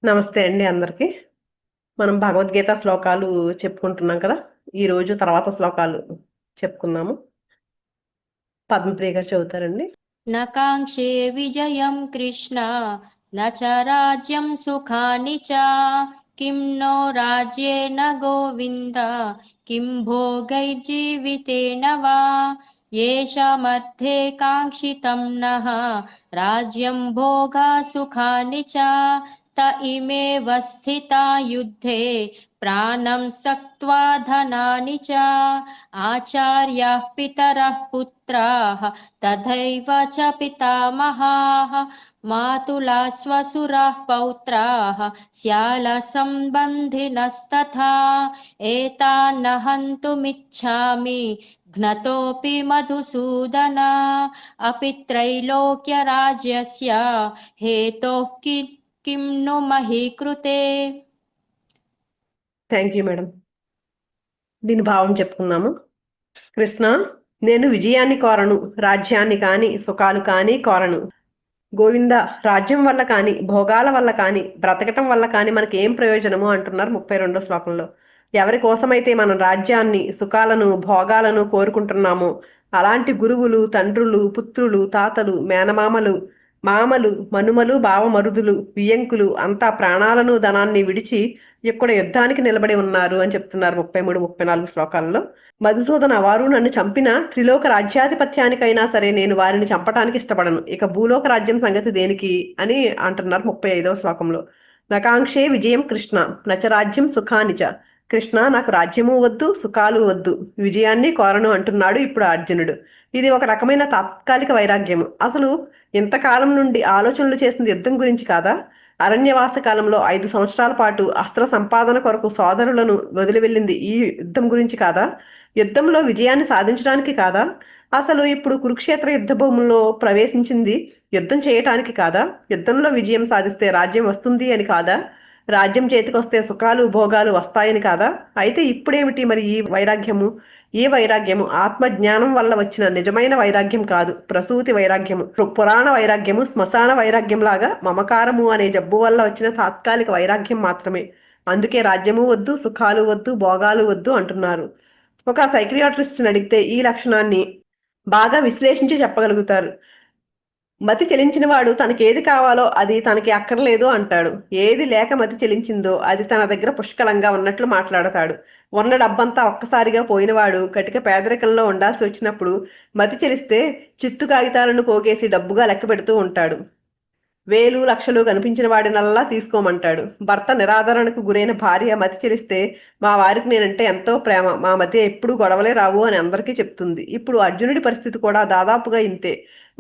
నమస్తే అండి అందరికి. మనం భగవద్గీత శ్లోకాలు చెప్పుకుంటున్నాం కదా. ఈరోజు తర్వాత శ్లోకాలు చెప్పుకుందాము. పద్మప్రియ గారు చదువుతారండి. न काङ्क्षे विजयं कृष्ण न च राज्यं सुखानि च किं नो राज्येन गोविन्द किं भोगैर्जीवितेन वा येषामर्थे काङ्क्षितं नः राज्यं भोगा सुखानि च त इमेव स्थिता युद्धे प्राणं त्यक्त्वा धनानि च आचार्याः पितरः पुत्राः तथैव च पितामहाः मातुला स्वसुराः पौत्राः स्यालसम्बन्धिनस्तथा एतान्न हन्तुमिच्छामि घ्नतोऽपि मधुसूदन अपि त्रैलोक्यराज्यस्य हेतोः किं नु मही कृते. Thank you madam. దీని భావం చెప్పుకుందాము. కృష్ణ, నేను విజయాన్ని కోరను, రాజ్యాన్ని కాని సుఖాలు కాని కోరను. గోవింద, రాజ్యం వల్ల కాని భోగాల వల్ల కాని బ్రతకటం వల్ల కాని మనకి ఏం ప్రయోజనము అంటున్నారు 32వ శ్లోకంలో. ఎవరి కోసమైతే మనం రాజ్యాన్ని సుఖాలను భోగాలను కోరుకుంటున్నామో అలాంటి గురువులు, తండ్రులు, పుత్రులు, తాతలు, మేనమామలు, మామలు, మనుమలు, బావమరుదులు, వియ్యంకులు అంతా ప్రాణాలను ధనాన్ని విడిచి ఇక్కడ యుద్ధానికి నిలబడి ఉన్నారు అని చెప్తున్నారు 33, 34 శ్లోకాలలో. మధుసూదన, వారు నన్ను చంపిన త్రిలోక రాజ్యాధిపత్యానికైనా సరే నేను వారిని చంపటానికి ఇష్టపడను. ఇక భూలోక రాజ్యం సంగతి దేనికి అని అంటున్నారు 35వ శ్లోకంలో. నకాంక్షే విజయం కృష్ణ నచ రాజ్యం సుఖానిచ. కృష్ణ, నాకు రాజ్యము వద్దు, సుఖాలు వద్దు, విజయాన్ని కోరను అంటున్నాడు ఇప్పుడు అర్జునుడు. ఇది ఒక రకమైన తాత్కాలిక వైరాగ్యము. అసలు ఇంతకాలం నుండి ఆలోచనలు చేసింది యుద్ధం గురించి కాదా? అరణ్యవాస కాలంలో 5 సంవత్సరాల పాటు అస్త్ర సంపాదన కొరకు సోదరులను వదిలి వెళ్ళింది ఈ యుద్ధం గురించి కాదా? యుద్ధంలో విజయాన్ని సాధించడానికి కాదా? అసలు ఇప్పుడు కురుక్షేత్ర యుద్ధ భూముల్లో ప్రవేశించింది యుద్ధం చేయటానికి కాదా? యుద్ధంలో విజయం సాధిస్తే రాజ్యం వస్తుంది అని కాదా? రాజ్యం చేతికొస్తే సుఖాలు భోగాలు వస్తాయని కాదా? అయితే ఇప్పుడేమిటి మరి ఈ వైరాగ్యము? ఈ వైరాగ్యము ఆత్మజ్ఞానం వల్ల వచ్చిన నిజమైన వైరాగ్యం కాదు, ప్రసూతి వైరాగ్యము, పురాణ వైరాగ్యము, శ్మశాన వైరాగ్యం లాగా మమకారము అనే జబ్బు వల్ల వచ్చిన తాత్కాలిక వైరాగ్యం మాత్రమే. అందుకే రాజ్యము వద్దు, సుఖాలు వద్దు, భోగాలు వద్దు అంటున్నారు. ఒక సైక్రియాట్రిస్ట్ని అడిగితే ఈ లక్షణాన్ని బాగా విశ్లేషించి చెప్పగలుగుతారు. మతి చెలించిన వాడు తనకేది కావాలో అది తనకి అక్కర్లేదు అంటాడు. ఏది లేక మతి చెలించిందో అది తన దగ్గర పుష్కలంగా ఉన్నట్లు మాట్లాడతాడు. ఉన్న డబ్బంతా ఒక్కసారిగా పోయినవాడు కటిక పేదరికంలో ఉండాల్సి వచ్చినప్పుడు మతి చెలిస్తే చిత్తు కాగితాలను పోగేసి డబ్బుగా లెక్క పెడుతూ ఉంటాడు. వేలు లక్షలు కనిపించిన వాడినల్లా తీసుకోమంటాడు. భర్త నిరాదరణకు గురైన భార్య మతి చెలిస్తే మా వారికి నేనంటే ఎంతో ప్రేమ, మా మధ్య ఎప్పుడు గొడవలే రావు అని అందరికీ చెప్తుంది. ఇప్పుడు అర్జునుడి పరిస్థితి కూడా దాదాపుగా ఇంతే.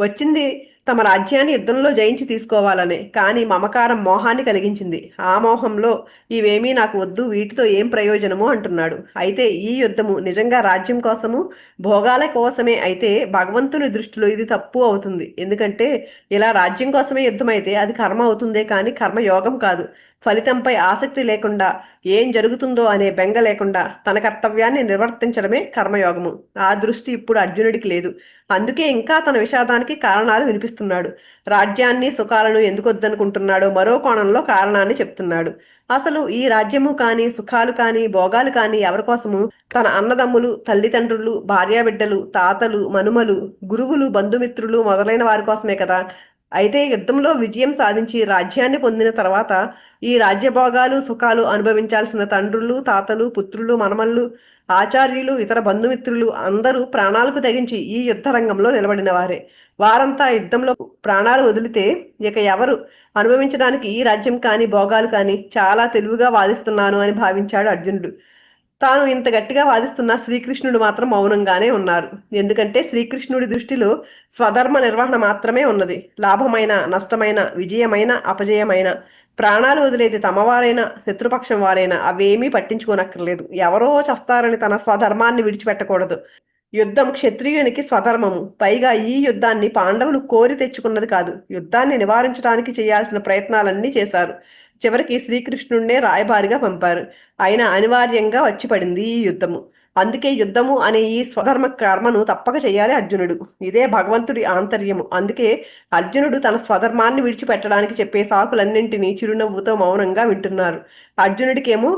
వచ్చింది తమ రాజ్యాన్ని యుద్ధంలో జయించి తీసుకోవాలనే, కానీ మమకారం మోహాన్ని కలిగించింది. ఆ మోహంలో ఇవేమీ నాకు వద్దు, వీటితో ఏం ప్రయోజనము అంటున్నాడు. అయితే ఈ యుద్ధము నిజంగా రాజ్యం కోసము భోగాల కోసమే అయితే భగవంతుని దృష్టిలో ఇది తప్పు అవుతుంది. ఎందుకంటే ఇలా రాజ్యం కోసమే యుద్ధం అయితే అది కర్మ అవుతుందే కానీ కర్మయోగం కాదు. ఫలితంపై ఆసక్తి లేకుండా, ఏం జరుగుతుందో అనే బెంగ లేకుండా తన కర్తవ్యాన్ని నిర్వర్తించడమే కర్మయోగము. ఆ దృష్టి ఇప్పుడు అర్జునుడికి లేదు. అందుకే ఇంకా తన విషాదానికి కారణాలు వినిపిస్తున్నాడు. రాజ్యాన్ని సుఖాలను ఎందుకు వద్దనుకుంటున్నాడో మరో కోణంలో కారణాన్ని చెప్తున్నాడు. అసలు ఈ రాజ్యము కానీ సుఖాలు కానీ భోగాలు కానీ ఎవరి కోసము? తన అన్నదమ్ములు, తల్లిదండ్రులు, భార్యాబిడ్డలు, తాతలు, మనుమలు, గురువులు, బంధుమిత్రులు మొదలైన వారి కోసమే కదా. అయితే యుద్ధంలో విజయం సాధించి రాజ్యాన్ని పొందిన తర్వాత ఈ రాజ్యభోగాలు సుఖాలు అనుభవించాల్సిన తండ్రులు, తాతలు, పుత్రులు, మనమళ్ళు, ఆచార్యులు, ఇతర బంధుమిత్రులు అందరూ ప్రాణాలకు తెగించి ఈ యుద్ధ రంగంలో నిలబడిన వారే. వారంతా యుద్ధంలో ప్రాణాలు వదిలితే ఇక ఎవరు అనుభవించడానికి ఈ రాజ్యం కానీ భోగాలు కానీ? చాలా తెలివిగా వాదిస్తున్నాను అని భావించాడు అర్జునుడు. తాను ఇంత గట్టిగా వాదిస్తున్న శ్రీకృష్ణుడు మాత్రం మౌనంగానే ఉన్నారు. ఎందుకంటే శ్రీకృష్ణుడి దృష్టిలో స్వధర్మ నిర్వహణ మాత్రమే ఉన్నది. లాభమైన నష్టమైన, విజయమైన అపజయమైన, ప్రాణాలు వదిలేది తమవారైనా శత్రుపక్షం వారైనా అవేమీ పట్టించుకోనక్కర్లేదు. ఎవరో చస్తారని తన స్వధర్మాన్ని విడిచిపెట్టకూడదు. యుద్ధం క్షత్రియునికి స్వధర్మము. పైగా ఈ యుద్ధాన్ని పాండవులు కోరి తెచ్చుకున్నది కాదు. యుద్ధాన్ని నివారించడానికి చేయాల్సిన ప్రయత్నాలన్నీ చేశారు. చివరికి శ్రీకృష్ణుడినే రాయబారిగా పంపారు. అయినా అనివార్యంగా వచ్చి పడింది ఈ యుద్ధము. అందుకే యుద్ధము అనే ఈ స్వధర్మ కర్మను తప్పక చేయాలి అర్జునుడు. ఇదే భగవంతుడి ఆంతర్యము. అందుకే అర్జునుడు తన స్వధర్మాన్ని విడిచిపెట్టడానికి చెప్పే సాకులన్నింటినీ చిరునవ్వుతో మౌనంగా వింటున్నారు. అర్జునుడికేమో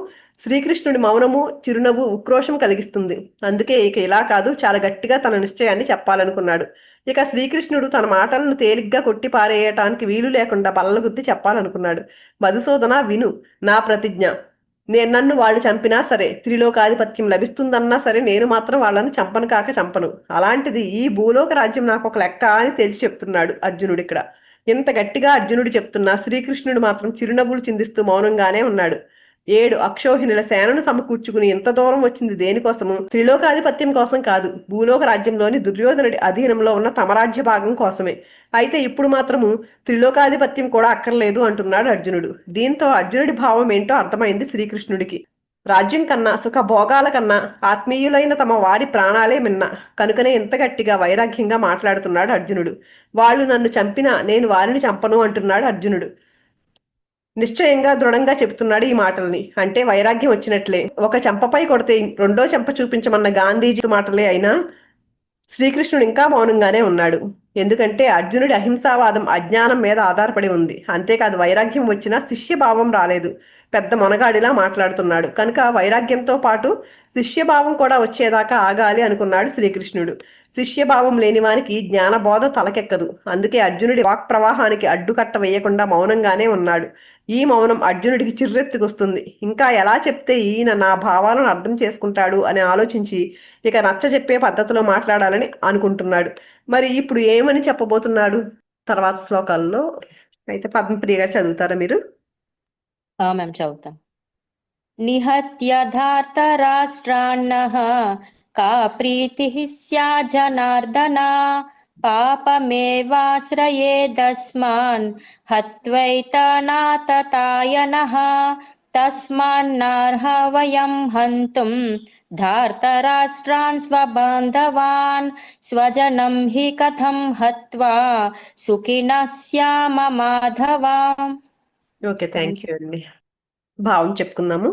శ్రీకృష్ణుడి మౌనము చిరునవ్వు ఉక్రోషం కలిగిస్తుంది. అందుకే ఇక ఇలా కాదు, చాలా గట్టిగా తన నిశ్చయాన్ని చెప్పాలనుకున్నాడు. ఇక శ్రీకృష్ణుడు తన మాటలను తేలిగ్గా కొట్టి పారేయటానికి వీలు లేకుండా బల్లగుద్ది చెప్పాలనుకున్నాడు. మధుసూదన విను నా ప్రతిజ్ఞ. నన్ను వాళ్ళు చంపినా సరే, త్రిలోకాధిపత్యం లభిస్తుందన్నా సరే, నేను మాత్రం వాళ్ళని చంపను కాక చంపను. అలాంటిది ఈ భూలోక రాజ్యం నాకు ఒక లెక్క అని తెలిసి చెప్తున్నాడు అర్జునుడు ఇక్కడ. ఇంత గట్టిగా అర్జునుడు చెప్తున్నా శ్రీకృష్ణుడు మాత్రం చిరునవ్వులు చిందిస్తూ మౌనంగానే ఉన్నాడు. 7 అక్షోహిణుల సేనను సమకూర్చుకుని ఇంత దూరం వచ్చింది దేనికోసము? త్రిలోకాధిపత్యం కోసం కాదు, భూలోక రాజ్యంలోని దుర్యోధనుడి అధీనంలో ఉన్న తమ రాజ్య భాగం కోసమే. అయితే ఇప్పుడు మాత్రము త్రిలోకాధిపత్యం కూడా అక్కర్లేదు అంటున్నాడు అర్జునుడు. దీంతో అర్జునుడి భావం ఏంటో అర్థమైంది శ్రీకృష్ణుడికి. రాజ్యం కన్నా సుఖ భోగాల కన్నా ఆత్మీయులైన తమ వారి ప్రాణాలే మిన్న. కనుకనే ఇంత గట్టిగా వైరాగ్యంగా మాట్లాడుతున్నాడు అర్జునుడు. వాళ్ళు నన్ను చంపినా నేను వారిని చంపను అంటున్నాడు అర్జునుడు. నిశ్చయంగా దృఢంగా చెబుతున్నాడు ఈ మాటల్ని. అంటే వైరాగ్యం వచ్చినట్లే. ఒక చెంపపై కొడితే రెండో చెంప చూపించమన్న గాంధీజీ మాటలే అయినా శ్రీకృష్ణుడు ఇంకా మౌనంగానే ఉన్నాడు. ఎందుకంటే అర్జునుడి అహింసావాదం అజ్ఞానం మీద ఆధారపడి ఉంది. అంతేకాదు వైరాగ్యం వచ్చినా శిష్యభావం రాలేదు. పెద్ద మొనగాడిలా మాట్లాడుతున్నాడు. కనుక వైరాగ్యంతో పాటు శిష్యభావం కూడా వచ్చేదాకా ఆగాలి అనుకున్నాడు శ్రీకృష్ణుడు. శిష్యభావం లేనివానికి జ్ఞానబోధ తలకెక్కదు. అందుకే అర్జునుడి వాక్ ప్రవాహానికి అడ్డుకట్ట వేయకుండా మౌనంగానే ఉన్నాడు. ఈ మౌనం అర్జునుడికి చిర్రెత్తుకొస్తుంది. ఇంకా ఎలా చెప్తే ఈయన నా భావాలను అర్థం చేసుకుంటాడు అని ఆలోచించి ఇక నచ్చ చెప్పే పద్ధతిలో మాట్లాడాలని అనుకుంటున్నాడు. మరి ఇప్పుడు ఏమని చెప్పబోతున్నాడు తర్వాత శ్లోకాల్లో? అయితే పద్మప్రియ గారు చదువుతారా మీరు? మేము చదువుతాం. నిహత్య ధార్తరాష్ట్రాన్నః కా ప్రీతిః స్యా జనార్దన పాపమేవాశ్రయేదస్మాన్ హత్వైతనాతతాయనః తస్మాన్నార్హ వయం హంతుం ధార్తరాష్ట్రాన్ స్వబాంధవాన్ స్వజనం హి కథం హత్వా సుఖినః స్యామ మాధవ. ఓకే, థ్యాంక్ యూ అండి. భావం చెప్పుకుందాము.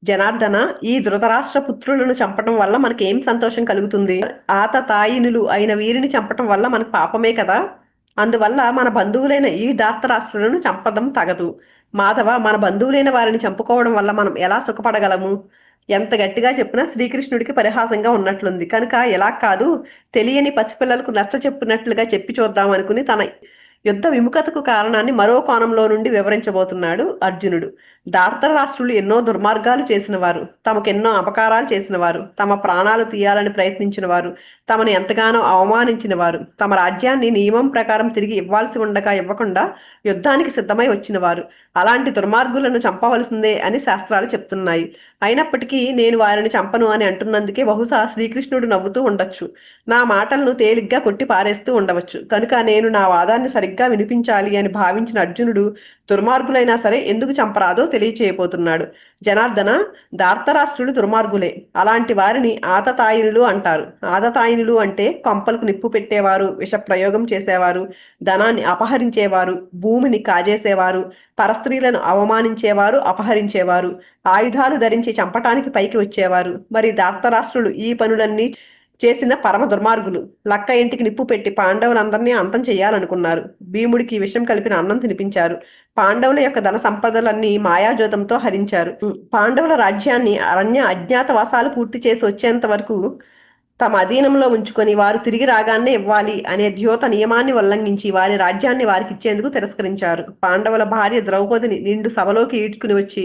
జనార్దన, ఈ ధృతరాష్ట్ర పుత్రులను చంపటం వల్ల మనకి ఏం సంతోషం కలుగుతుంది? ఆతతాయినులు అయిన వీరిని చంపటం వల్ల మనకు పాపమే కదా. అందువల్ల మన బంధువులైన ఈ ధార్తరాష్ట్రులను చంపడం తగదు. మాధవ, మన బంధువులైన వారిని చంపుకోవడం వల్ల మనం ఎలా సుఖపడగలము? ఎంత గట్టిగా చెప్పినా శ్రీకృష్ణుడికి పరిహాసంగా ఉన్నట్లుంది. కనుక ఎలా కాదు, తెలియని పసిపిల్లలకు నచ్చ చెప్పినట్లుగా చెప్పి చూద్దాం అనుకుని తన యుద్ధ విముఖతకు కారణాన్ని మరో కోణంలో నుండి వివరించబోతున్నాడు అర్జునుడు. ధార్తరాష్ట్రులు ఎన్నో దుర్మార్గాలు చేసిన వారు, తమకెన్నో అపకారాలు చేసిన వారు, తమ ప్రాణాలు తీయాలని ప్రయత్నించిన వారు, తమను ఎంతగానో అవమానించిన వారు, తమ రాజ్యాన్ని నియమం ప్రకారం తిరిగి ఇవ్వాల్సి ఉండగా ఇవ్వకుండా యుద్ధానికి సిద్ధమై వచ్చిన వారు. అలాంటి దుర్మార్గులను చంపవలసిందే అని శాస్త్రాలు చెప్తున్నాయి. అయినప్పటికీ నేను వారిని చంపను అని అంటున్నందుకే బహుశా శ్రీకృష్ణుడు నవ్వుతూ ఉండొచ్చు, నా మాటలను తేలిగ్గా కొట్టి పారేస్తూ ఉండవచ్చు. కనుక నేను నా వాదాన్ని సరిగ్గా వినిపించాలి అని భావించిన అర్జునుడు దుర్మార్గులైనా సరే ఎందుకు చంపరాదో తెలియచేయబోతున్నాడు. జనార్దన, ధార్తరాష్ట్రులు దుర్మార్గులే. అలాంటి వారిని ఆతతాయినులు అంటారు. ఆతతాయినులు అంటే కొంపలకు నిప్పు పెట్టేవారు, విష ప్రయోగం చేసేవారు, ధనాన్ని అపహరించేవారు, భూమిని కాజేసేవారు, పరస్త్రీలను అవమానించేవారు, అపహరించేవారు, ఆయుధాలు ధరించి చంపటానికి పైకి వచ్చేవారు. మరి ధార్తరాష్ట్రులు ఈ పనులన్నీ చేసిన పరమ దుర్మార్గులు. లక్క ఇంటికి నిప్పు పెట్టి పాండవులందరినీ అంతం చేయాలనుకున్నారు. భీముడికి విషం కలిపిన అన్నం తినిపించారు. పాండవుల యొక్క ధన సంపదలన్నీ మాయాజోతంతో హరించారు. పాండవుల రాజ్యాన్ని అరణ్య అజ్ఞాతవాసాలు పూర్తి చేసి వచ్చేంత వరకు తమ అధీనంలో ఉంచుకొని వారు తిరిగి రాగానే ఇవ్వాలి అనే ద్యోత నియమాన్ని ఉల్లంఘించి వారి రాజ్యాన్ని వారికి ఇచ్చేందుకు తిరస్కరించారు. పాండవుల భార్య ద్రౌపదిని నిండు సభలోకి ఈడ్చుకుని వచ్చి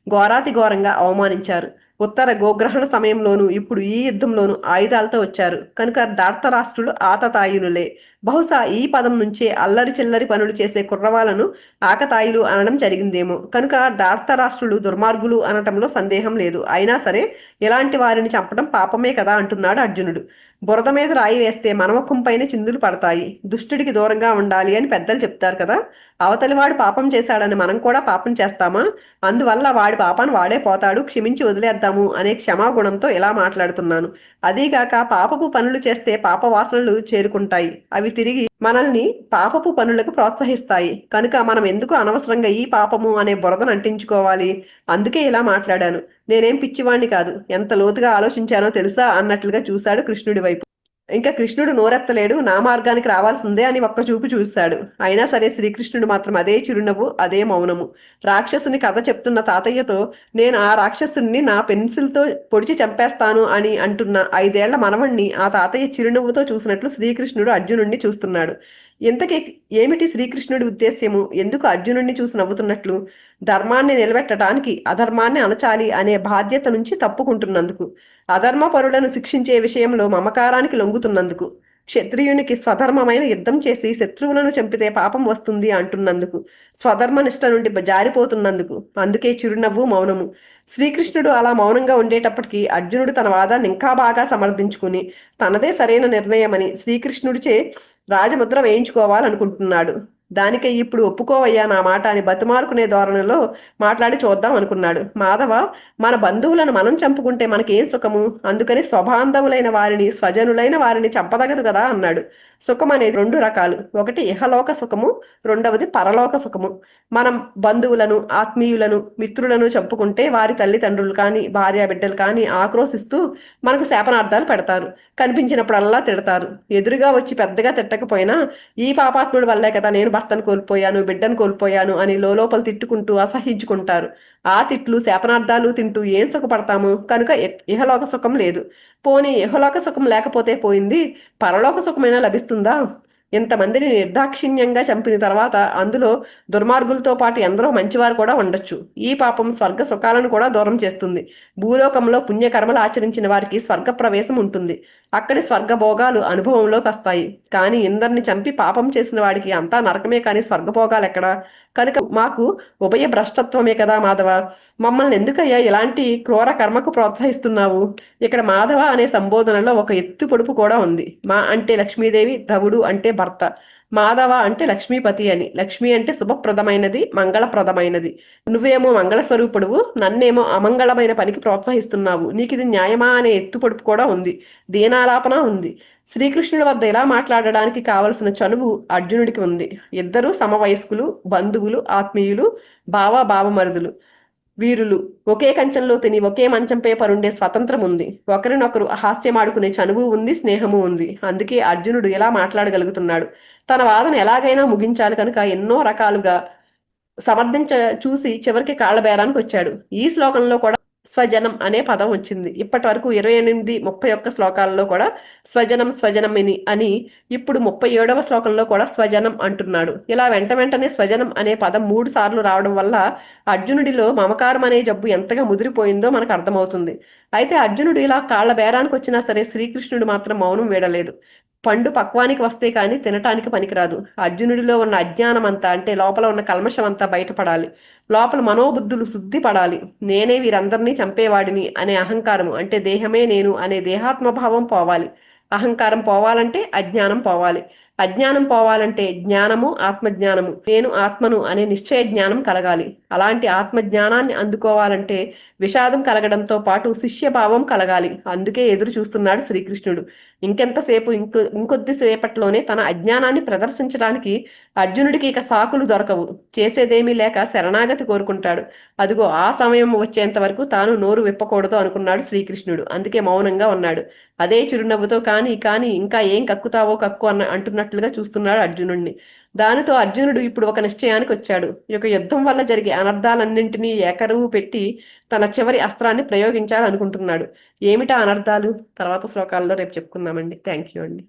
ఘోరాతి ఘోరంగా అవమానించారు. ఉత్తర గోగ్రహణ సమయంలోనూ ఇప్పుడు ఈ యుద్ధంలోనూ ఆయుధాలతో వచ్చారు. కనుక ధార్తరాష్ట్రులు ఆతతాయునులే. బహుశా ఈ పదం నుంచే అల్లరి చిల్లరి పనులు చేసే కుర్రవాళ్ళను ఆకతాయిలు అనడం జరిగిందేమో. కనుక ధార్తరాష్ట్రులు దుర్మార్గులు అనటంలో సందేహం లేదు. అయినా సరే ఇలాంటి వారిని చంపడం పాపమే కదా అంటున్నాడు అర్జునుడు. బురద మీద రాయి వేస్తే మన ముఖం పైన చిందులు పడతాయి. దుష్టుడికి దూరంగా ఉండాలి అని పెద్దలు చెప్తారు కదా. అవతలి వాడు పాపం చేశాడని మనం కూడా పాపం చేస్తామా? అందువల్ల వాడి పాపాన్ని వాడే పోతాడు, క్షమించి వదిలేద్దాము అనే క్షమాగుణంతో ఇలా మాట్లాడుతున్నాను. అదీగాక పాపపు పనులు చేస్తే పాప వాసనలు చేరుకుంటాయి. అవి తిరిగి మనల్ని పాపపు పనులకు ప్రోత్సహిస్తాయి. కనుక మనం ఎందుకు అనవసరంగా ఈ పాపము అనే బురదను అంటించుకోవాలి? అందుకే ఇలా మాట్లాడాను. నేనేం పిచ్చివాణ్ణి కాదు. ఎంత లోతుగా ఆలోచించానో తెలుసా అన్నట్లుగా చూశాడు కృష్ణుడి వైపు. ఇంకా కృష్ణుడు నోరెత్తలేడు. నా మార్గానికి రావాల్సిందే అని ఒక్క చూపు చూశాడు. అయినా సరే శ్రీకృష్ణుడు మాత్రం అదే చిరునవ్వు, అదే మౌనము. రాక్షసుని కథ చెప్తున్న తాతయ్యతో నేను ఆ రాక్షసుని నా పెన్సిల్తో పొడిచి చంపేస్తాను అని అంటున్న 5 ఏళ్ల మనవణ్ణి ఆ తాతయ్య చిరునవ్వుతో చూసినట్లు శ్రీకృష్ణుడు అర్జునుడిని చూస్తున్నాడు. ఇంతకీ ఏమిటి శ్రీకృష్ణుడి ఉద్దేశ్యము? ఎందుకు అర్జునుడిని చూసి నవ్వుతున్నట్లు? ధర్మాన్ని నిలబెట్టడానికి అధర్మాన్ని అణచాలి అనే బాధ్యత నుంచి తప్పుకుంటున్నందుకు, అధర్మ పరులను శిక్షించే విషయంలో మమకారానికి లొంగుతున్నందుకు, క్షత్రియునికి స్వధర్మమైన యుద్ధం చేసి శత్రువులను చంపితే పాపం వస్తుంది అంటున్నందుకు, స్వధర్మ నిష్ట నుండి జారిపోతున్నందుకు. అందుకే చిరునవ్వు, మౌనము. శ్రీకృష్ణుడు అలా మౌనంగా ఉండేటప్పటికీ అర్జునుడు తన వాదాన్ని ఇంకా బాగా సమర్థించుకుని తనదే సరైన నిర్ణయమని శ్రీకృష్ణుడిచే రాజముద్ర వేయించుకోవాలనుకుంటున్నాడు. దానికై ఇప్పుడు ఒప్పుకోవయ్యా నా మాట అని బతిమాలుకునే ధోరణిలో మాట్లాడి చూద్దాం అనుకున్నాడు. మాధవ, మన బంధువులను మనం చంపుకుంటే మనకేం సుఖము? అందుకని స్వబాంధవులైన వారిని, స్వజనులైన వారిని చంపదగదు కదా అన్నాడు. సుఖం అనేది 2 రకాలు. ఒకటి ఇహలోక సుఖము, రెండవది పరలోక సుఖము. మనం బంధువులను, ఆత్మీయులను, మిత్రులను చంపుకుంటే వారి తల్లిదండ్రులు కానీ, భార్య బిడ్డలు కానీ ఆక్రోశిస్తూ మనకు శాపనార్థాలు పెడతారు. కనిపించినప్పుడల్లా తిడతారు. ఎదురుగా వచ్చి పెద్దగా తిట్టకపోయినా ఈ పాపాత్ముడి వల్లే కదా నేను భర్తను కోల్పోయాను, బిడ్డను కోల్పోయాను అని లోపల తిట్టుకుంటూ అసహించుకుంటారు. ఆ తిట్లు, శాపనార్థాలు తింటూ ఏం సుఖపడతాము? కనుక ఇహలోక సుఖం లేదు. పోనీ ఇహలోక సుఖం లేకపోతే పోయింది, పరలోక సుఖమైనా లభిస్తుందా? ఇంతమందిని నిర్దాక్షిణ్యంగా చంపిన తర్వాత అందులో దుర్మార్గులతో పాటు ఎందరో మంచివారు కూడా ఉండొచ్చు. ఈ పాపం స్వర్గ సుఖాలను కూడా దూరం చేస్తుంది. భూలోకంలో పుణ్యకర్మలు ఆచరించిన వారికి స్వర్గ ప్రవేశం ఉంటుంది. అక్కడి స్వర్గ భోగాలు అనుభవంలోకి వస్తాయి. కానీ ఇందరిని చంపి పాపం చేసిన వాడికి అంతా నరకమే కానీ స్వర్గభోగాలు ఎక్కడా? కనుక మాకు ఉభయ భ్రష్టత్వమే కదా మాధవ. మమ్మల్ని ఎందుకయ్యా ఇలాంటి క్రూర కర్మకు ప్రోత్సహిస్తున్నావు? ఇక్కడ మాధవ అనే సంబోధనలో ఒక ఎత్తు పొడుపు కూడా ఉంది. మా అంటే లక్ష్మీదేవి, ధవుడు అంటే భర్త, మాధవ అంటే లక్ష్మీపతి అని. లక్ష్మి అంటే శుభప్రదమైనది, మంగళప్రదమైనది. నువ్వేమో మంగళస్వరూపుడువు, నన్నేమో అమంగళమైన పనికి ప్రోత్సహిస్తున్నావు. నీకు ఇది న్యాయమా అనే ఎత్తు పొడుపు కూడా ఉంది, దీనాలాపన ఉంది. శ్రీకృష్ణుడి వద్ద ఇలా మాట్లాడడానికి కావలసిన చనువు అర్జునుడికి ఉంది. ఇద్దరూ సమవయస్కులు, బంధువులు, ఆత్మీయులు, బావమరుదులు, వీరులు. ఒకే కంచంలో తిని ఒకే మంచంపై పరుండే స్వతంత్రం ఉంది. ఒకరినొకరు హాస్యమాడుకునే చనువు ఉంది, స్నేహము ఉంది. అందుకే అర్జునుడు ఇలా మాట్లాడగలుగుతున్నాడు. తన వాదన ఎలాగైనా ముగించాలి కనుక ఎన్నో రకాలుగా సమర్థించ చూసి చివరికి కాళ్ళబేరానికి వచ్చాడు. ఈ శ్లోకంలో కూడా స్వజనం అనే పదం వచ్చింది. ఇప్పటి వరకు 28, 31 శ్లోకాలలో కూడా స్వజనం అని, ఇప్పుడు 37వ శ్లోకంలో కూడా స్వజనం అంటున్నాడు. ఇలా వెంటనే స్వజనం అనే పదం 3 సార్లు రావడం వల్ల అర్జునుడిలో మమకారం అనే జబ్బు ఎంతగా ముదిరిపోయిందో మనకు అర్థమవుతుంది. అయితే అర్జునుడు ఇలా కాళ్ళ బేరానికి వచ్చినా సరే శ్రీకృష్ణుడు మాత్రం మౌనం వీడలేదు. పండు పక్వానికి వస్తే కానీ తినటానికి పనికిరాదు. అర్జునుడిలో ఉన్న అజ్ఞానం అంతా, అంటే లోపల ఉన్న కల్మషం అంతా బయటపడాలి. లోపల మనోబుద్ధులు శుద్ధి పడాలి. నేనే వీరందరినీ చంపేవాడిని అనే అహంకారము, అంటే దేహమే నేను అనే దేహాత్మభావం పోవాలి. అహంకారం పోవాలంటే అజ్ఞానం పోవాలి. అజ్ఞానం పోవాలంటే జ్ఞానము, ఆత్మజ్ఞానము, నేను ఆత్మను అనే నిశ్చయ జ్ఞానం కలగాలి. అలాంటి ఆత్మజ్ఞానాన్ని అందుకోవాలంటే విషాదం కలగడంతో పాటు శిష్యభావం కలగాలి. అందుకే ఎదురు చూస్తున్నాడు శ్రీకృష్ణుడు. ఇంకెంతసేపు, ఇంకొద్దిసేపట్లోనే తన అజ్ఞానాన్ని ప్రదర్శించడానికి అర్జునుడికి ఇక సాకులు దొరకవు. చేసేదేమీ లేక శరణాగతి కోరుకుంటాడు. అదిగో ఆ సమయం వచ్చేంత వరకు తాను నోరు విప్పకూడదు అనుకున్నాడు శ్రీకృష్ణుడు. అందుకే మౌనంగా ఉన్నాడు. అదే చిరునవ్వుతో కానీ ఇంకా ఏం కక్కుతావో కక్కు అంటున్నట్లుగా చూస్తున్నాడు అర్జునుడిని. దానితో అర్జునుడు ఇప్పుడు ఒక నిశ్చయానికి వచ్చాడు. ఈ యొక్క యుద్ధం వల్ల జరిగే అనర్థాలన్నింటినీ ఏకరువు పెట్టి తన చివరి అస్త్రాన్ని ప్రయోగించాలనుకుంటున్నాడు. ఏమిటా అనర్థాలు? తర్వాత శ్లోకాల్లో రేపు చెప్పుకుందామండి. థ్యాంక్ యూ అండి.